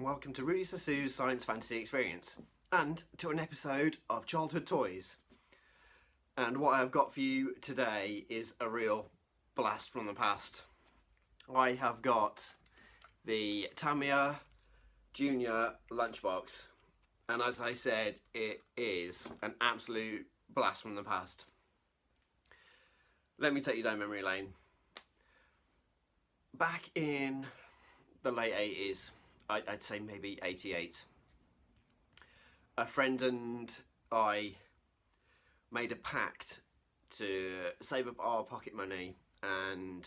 welcome to Rudy Sassu's Science Fantasy Experience, and to an episode of Childhood Toys. And what I've got for you today is a real blast from the past. I have got the Tamiya Junior lunchbox, and as I said, it is an absolute blast from the past. Let me take you down memory lane. Back in the late 80s, I'd say maybe 88, a friend and I made a pact to save up our pocket money and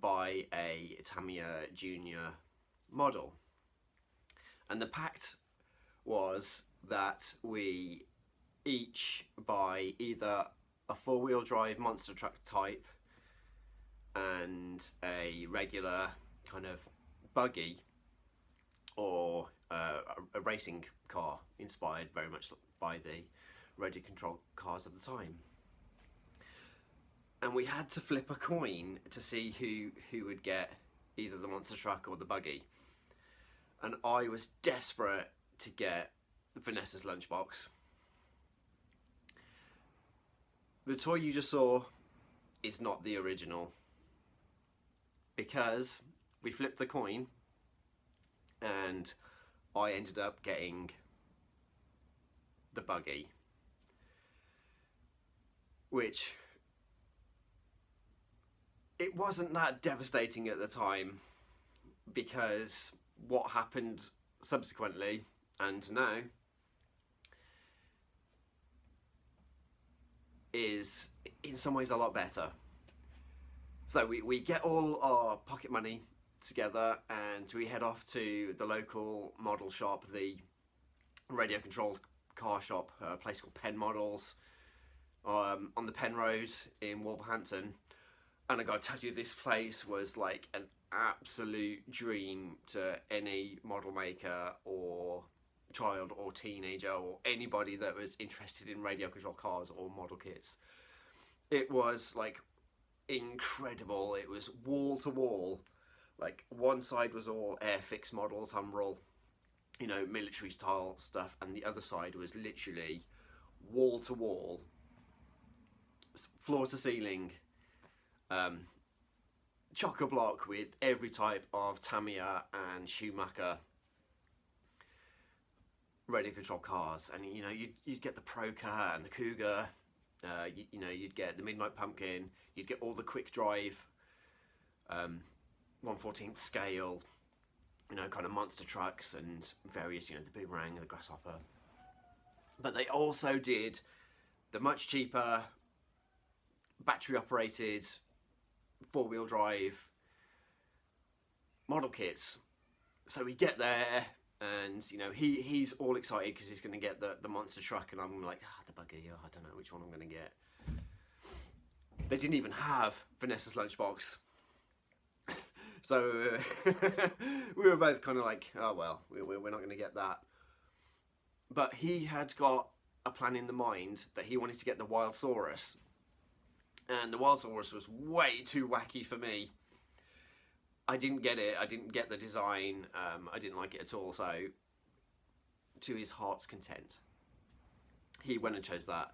buy a Tamiya Junior model. And the pact was that we each buy either a four-wheel drive monster truck type and a regular kind of buggy, or a racing car inspired very much by the radio control cars of the time. And we had to flip a coin to see who would get either the monster truck or the buggy. And I was desperate to get Vanessa's lunchbox. The toy you just saw is not the original, because we flipped the coin and I ended up getting the buggy, which it wasn't that devastating at the time, because what happened subsequently and now is in some ways a lot better. So we get all our pocket money together and we head off to the local model shop, the radio controlled car shop, a place called Penn Models, on the Penn Road in Wolverhampton. And I gotta tell you, this place was like an absolute dream to any model maker or child or teenager or anybody that was interested in radio control cars or model kits. It was like incredible. It was wall to wall. Like, one side was all Airfix models, Humbrol, you know, military style stuff, and the other side was literally wall to wall, floor to ceiling, chock-a-block with every type of Tamiya and Schumacher radio control cars. And you know, you'd get the Pro Car and the Cougar, you know, you'd get the Midnight Pumpkin, you'd get all the quick drive 1/14th scale, you know, kind of monster trucks and various, you know, the Boomerang and the Grasshopper. But they also did the much cheaper battery operated four-wheel drive model kits. So we get there and, you know, he's all excited because he's going to get the monster truck, and I'm like, the buggy, I don't know which one I'm going to get. They didn't even have Vanessa's lunchbox. So we were both kind of like, oh well, we're not going to get that. But he had got a plan in the mind that he wanted to get the Wildsaurus. And the Wildsaurus was way too wacky for me. I didn't get it, I didn't get the design, I didn't like it at all. So to his heart's content, he went and chose that.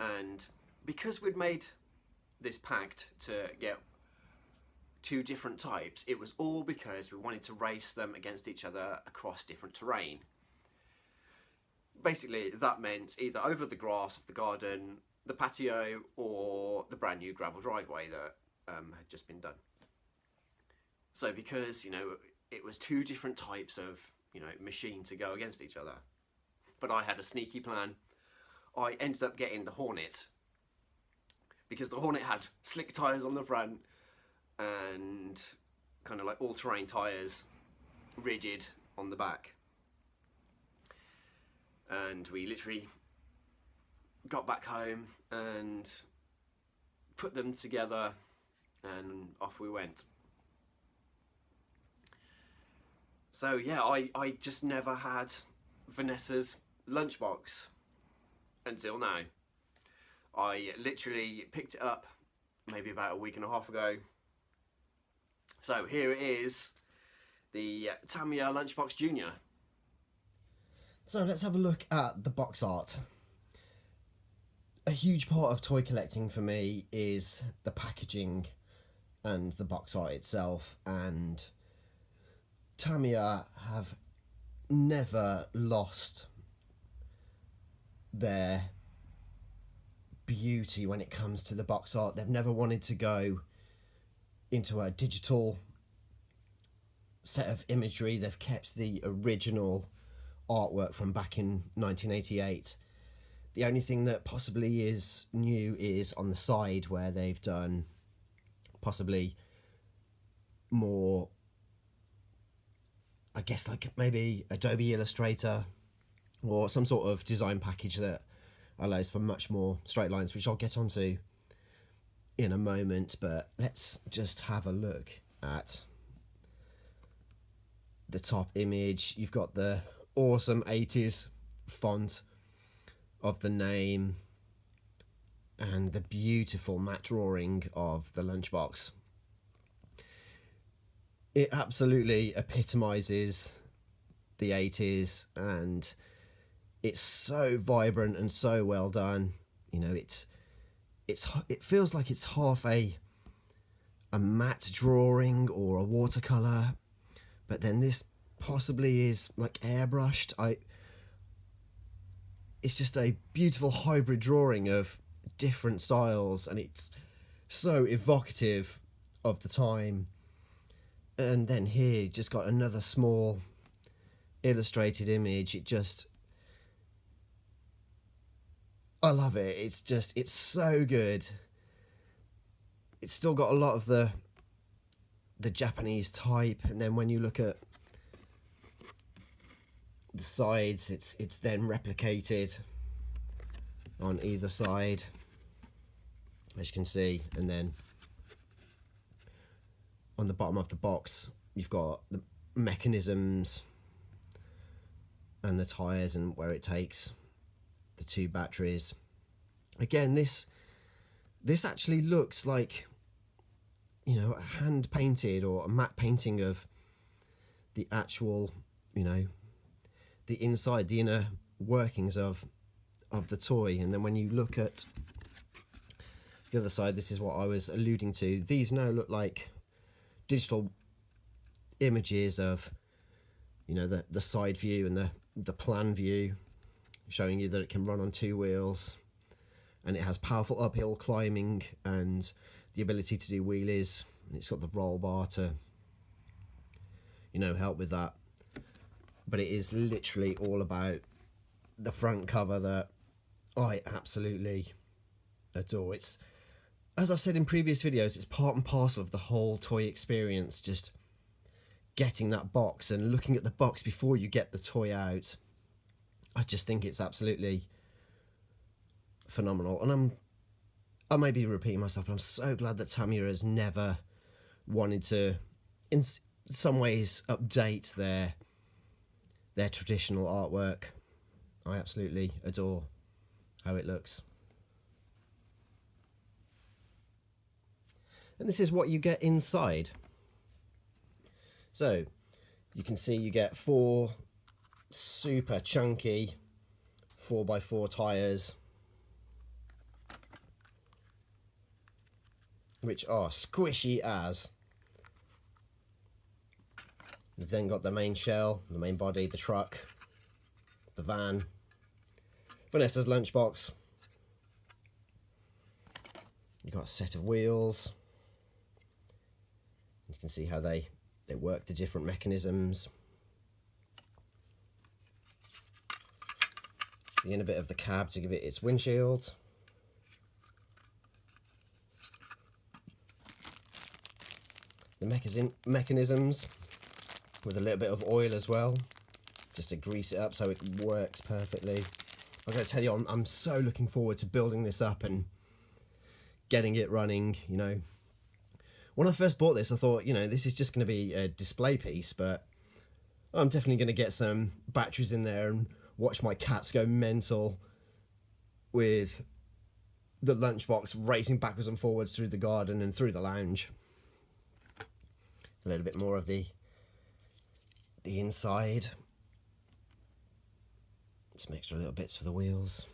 And because we'd made this pact to get two different types, it was all because we wanted to race them against each other across different terrain. Basically, that meant either over the grass of the garden, the patio, or the brand new gravel driveway that had just been done. So because, you know, it was two different types of, you know, machine to go against each other. But I had a sneaky plan. I ended up getting the Hornet, because the Hornet had slick tyres on the front and kind of like all-terrain tyres, rigid on the back. And we literally got back home and put them together and off we went. So yeah, I just never had Vanessa's lunchbox until now. I literally picked it up maybe about a week and a half ago. So here it is the Tamiya Lunchbox Junior. So let's have a look at the box art. A huge part of toy collecting for me is the packaging and the box art itself, and Tamiya have never lost their beauty when it comes to the box art. They've never wanted to go into a digital set of imagery. They've kept the original artwork from back in 1988. The only thing that possibly is new is on the side, where they've done possibly more, I guess, like maybe Adobe Illustrator or some sort of design package that allows for much more straight lines, which I'll get onto in a moment. But let's just have a look at the top image. You've got the awesome 80s font of the name and the beautiful matte drawing of the lunchbox. It absolutely epitomizes the 80s, and it's so vibrant and so well done. You know, it feels like it's half a matte drawing or a watercolor, but then this possibly is like airbrushed. It's just a beautiful hybrid drawing of different styles, and it's so evocative of the time. And then here, just got another small illustrated image. I love it. It's so good. It's still got a lot of the Japanese type, and then when you look at the sides, it's then replicated on either side, as you can see. And then on the bottom of the box, you've got the mechanisms and the tires and where it takes the two batteries. Again, this actually looks like, you know, a hand painted or a matte painting of the actual, you know, the inside, the inner workings of the toy. And then when you look at the other side, this is what I was alluding to. These now look like digital images of, you know, the side view and the plan view, showing you that it can run on two wheels, and it has powerful uphill climbing and the ability to do wheelies. And it's got the roll bar to, you know, help with that. But it is literally all about the front cover that I absolutely adore. It's, as I've said in previous videos, it's part and parcel of the whole toy experience, just getting that box and looking at the box before you get the toy out. I just think it's absolutely phenomenal. And I may be repeating myself, but I'm so glad that Tamiya has never wanted to, in some ways, update their traditional artwork. I absolutely adore how it looks. And this is what you get inside. So you can see you get 4 super chunky 4x4 tires, which are squishy as. We've then got the main shell, the main body, the truck, the van, Vanessa's lunchbox. You've got a set of wheels. You can see how they work the different mechanisms. The inner bit of the cab to give it its windshield. The mechanisms with a little bit of oil as well, just to grease it up so it works perfectly. I'm going to tell you, I'm so looking forward to building this up and getting it running. You know, when I first bought this, I thought, you know, this is just going to be a display piece, but I'm definitely going to get some batteries in there and watch my cats go mental with the lunchbox racing backwards and forwards through the garden and through the lounge. A little bit more of the the inside. Some extra little bits for the wheels.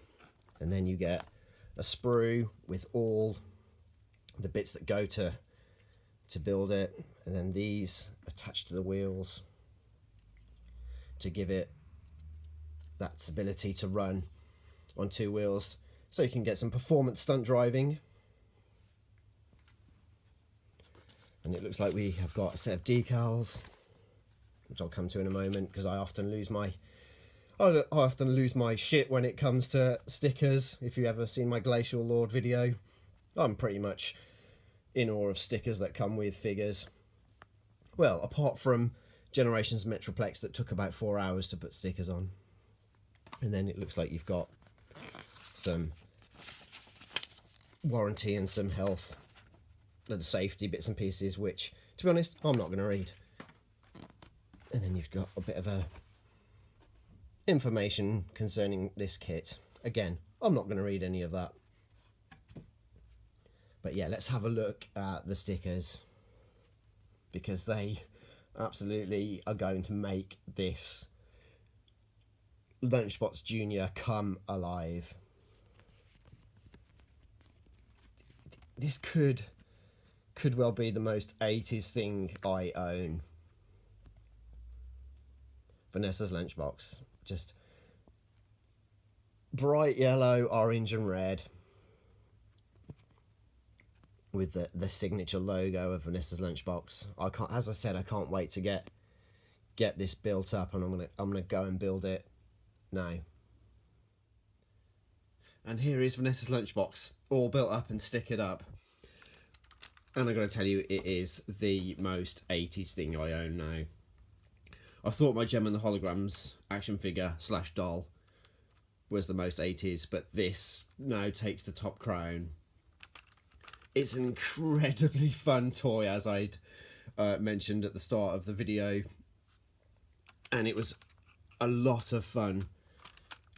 And then you get a sprue with all the bits that go to build it. And then these attached to the wheels to give it that stability to run on two wheels. So you can get some performance stunt driving. And it looks like we have got a set of decals, which I'll come to in a moment, because I often lose my shit when it comes to stickers. If you've ever seen my Glacial Lord video, I'm pretty much in awe of stickers that come with figures. Well, apart from Generations Metroplex that took about 4 hours to put stickers on. And then it looks like you've got some warranty and some health and safety bits and pieces, which, to be honest, I'm not going to read. And then you've got a bit of information concerning this kit. Again, I'm not going to read any of that. But yeah, let's have a look at the stickers, because they absolutely are going to make this Lunchbox Junior come alive. This could well be the most 80s thing I own. Vanessa's Lunchbox. Just bright yellow, orange and red with the signature logo of Vanessa's Lunchbox. As I said, I can't wait to get this built up, and I'm gonna go and build it now. And here is Vanessa's Lunchbox, all built up and stickered up. And I'm going to tell you, it is the most 80s thing I own now. I thought my Gem and the Holograms action figure / doll was the most 80s, but this now takes the top crown. It's an incredibly fun toy, as I'd mentioned at the start of the video. And it was a lot of fun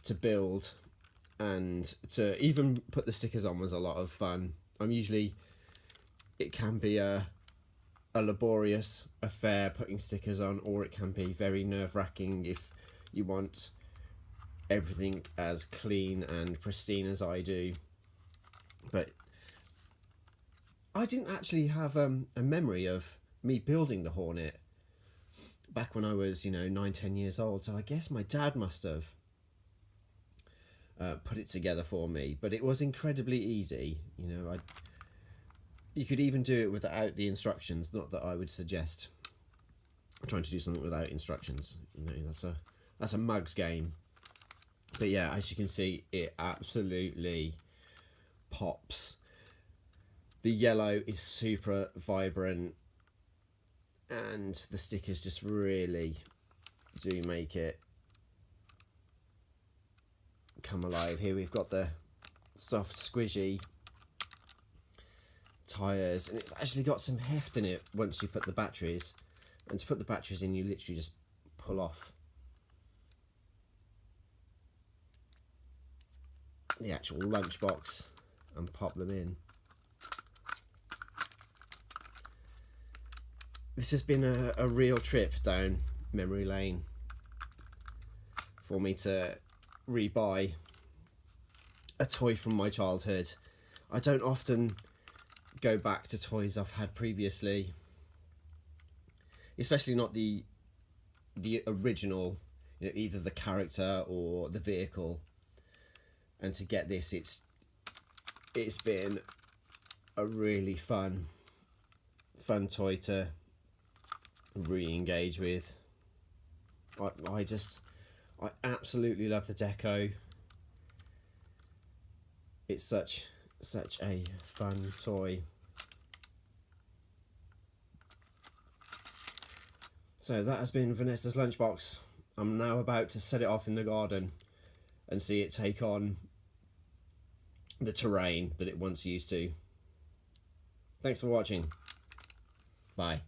to build, and to even put the stickers on was a lot of fun. It can be a laborious affair putting stickers on, or it can be very nerve-wracking if you want everything as clean and pristine as I do. But I didn't actually have a memory of me building the Hornet back when I was, 9-10 years old, so I guess my dad must have put it together for me. But it was incredibly easy. You could even do it without the instructions. Not that I would suggest trying to do something without instructions. That's a mug's game. But yeah, as you can see, it absolutely pops. The yellow is super vibrant, and the stickers just really do make it come alive. Here we've got the soft, squishy tyres, and it's actually got some heft in it once you put the batteries. And to put the batteries in, you literally just pull off the actual lunchbox and pop them in. This has been a real trip down memory lane for me to rebuy a toy from my childhood. I don't often go back to toys I've had previously, especially not the original, either the character or the vehicle. And to get this, it's been a really fun toy to re-engage with. I absolutely love the deco. It's such a fun toy. So that has been Vanessa's Lunchbox. I'm now about to set it off in the garden and see it take on the terrain that it once used to. Thanks for watching. Bye.